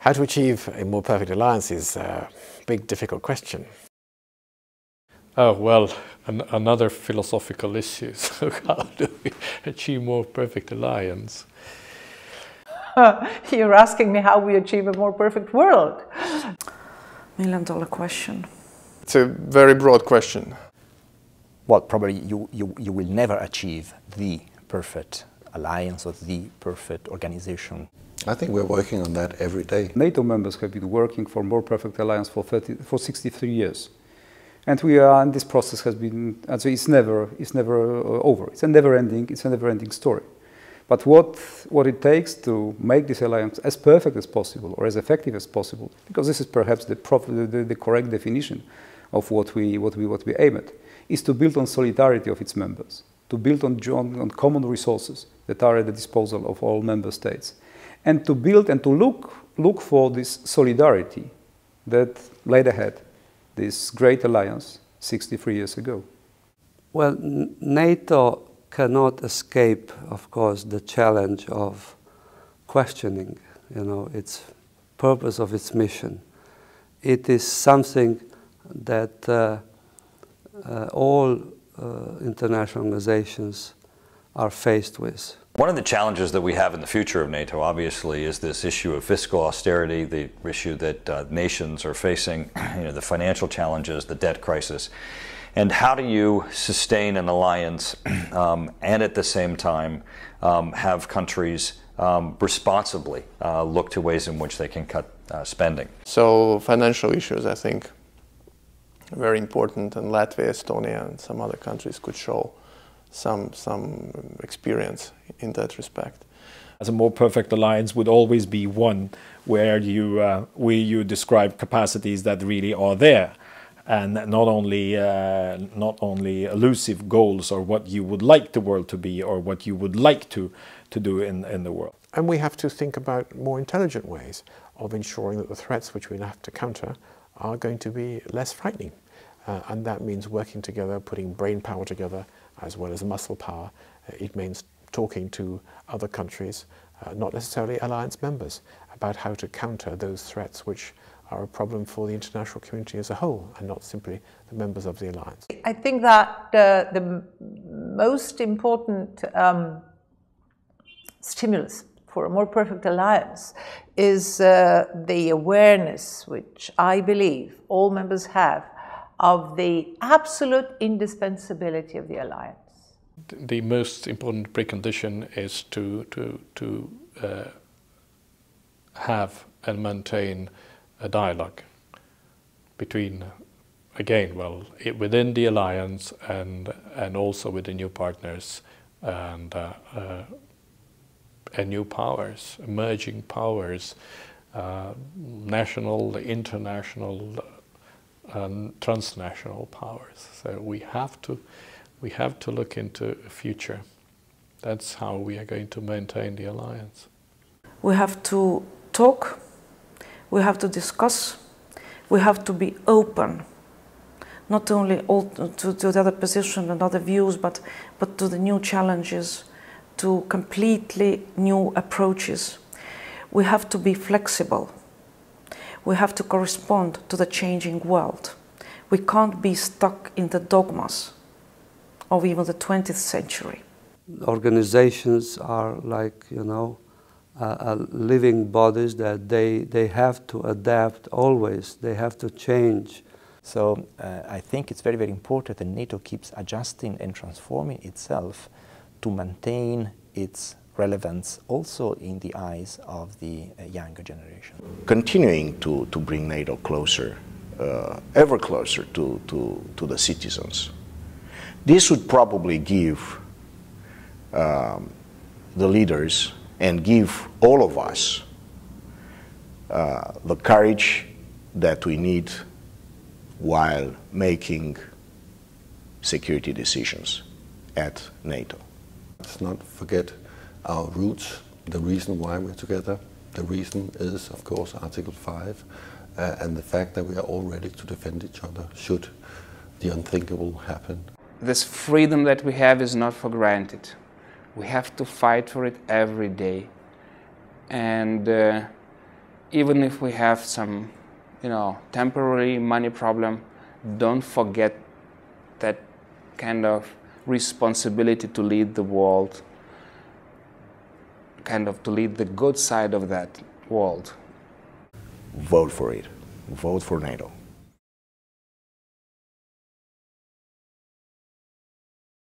How to achieve a more perfect alliance is a big, difficult question. Oh, well, another philosophical issue. So how do we achieve more perfect alliance? You're asking me how we achieve a more perfect world. $1 million question. It's a very broad question. Well, probably you will never achieve the perfect alliance or the perfect organization. I think we're working on that every day. NATO members have been working for more perfect alliance for 63 years. And we are, and this process has been, so it's never over. It's a never-ending story. But what it takes to make this alliance as perfect as possible or as effective as possible, because this is perhaps the correct definition of what we aim at, is to build on solidarity of its members, to build on common resources that are at the disposal of all member states, and to build and to look for this solidarity that laid ahead this great alliance 63 years ago. Well, NATO cannot escape, of course, the challenge of questioning, its purpose of its mission. It is something that all international organizations are faced with. One of the challenges that we have in the future of NATO, obviously, is this issue of fiscal austerity, the issue that nations are facing, the financial challenges, the debt crisis. And how do you sustain an alliance and at the same time have countries responsibly look to ways in which they can cut spending? So financial issues, I think, are very important, and Latvia, Estonia, and some other countries could show some experience in that respect. As a more perfect alliance would always be one where you describe capacities that really are there, and not only elusive goals or what you would like the world to be or what you would like to do in the world. And we have to think about more intelligent ways of ensuring that the threats which we have to counter are going to be less frightening. And that means working together, putting brain power together as well as muscle power. It means talking to other countries, not necessarily alliance members, about how to counter those threats which are a problem for the international community as a whole and not simply the members of the alliance. I think that the most important stimulus for a more perfect alliance is the awareness, which I believe all members have, of the absolute indispensability of the alliance. The most important precondition is to have and maintain a dialogue between, again, well, within the alliance and also with the new partners and new powers, emerging powers, national, international, and transnational powers. So we have to look into the future. That's how we are going to maintain the alliance. We have to talk, we have to discuss, we have to be open, not only to the other positions and other views, but to the new challenges, to completely new approaches. We have to be flexible. We have to correspond to the changing world. We can't be stuck in the dogmas of even the 20th century. Organizations are like, living bodies that they have to adapt always. They have to change. So I think it's very, very important that NATO keeps adjusting and transforming itself to maintain its relevance also in the eyes of the younger generation. Continuing to bring NATO closer, ever closer to the citizens. This would probably give the leaders and give all of us the courage that we need while making security decisions at NATO. Let's not forget our roots, the reason why we're together. The reason is, of course, Article 5 and the fact that we are all ready to defend each other should the unthinkable happen. This freedom that we have is not for granted. We have to fight for it every day. And even if we have some, temporary money problem, don't forget that kind of responsibility to lead the world, kind of to lead the good side of that world. Vote for it. Vote for NATO.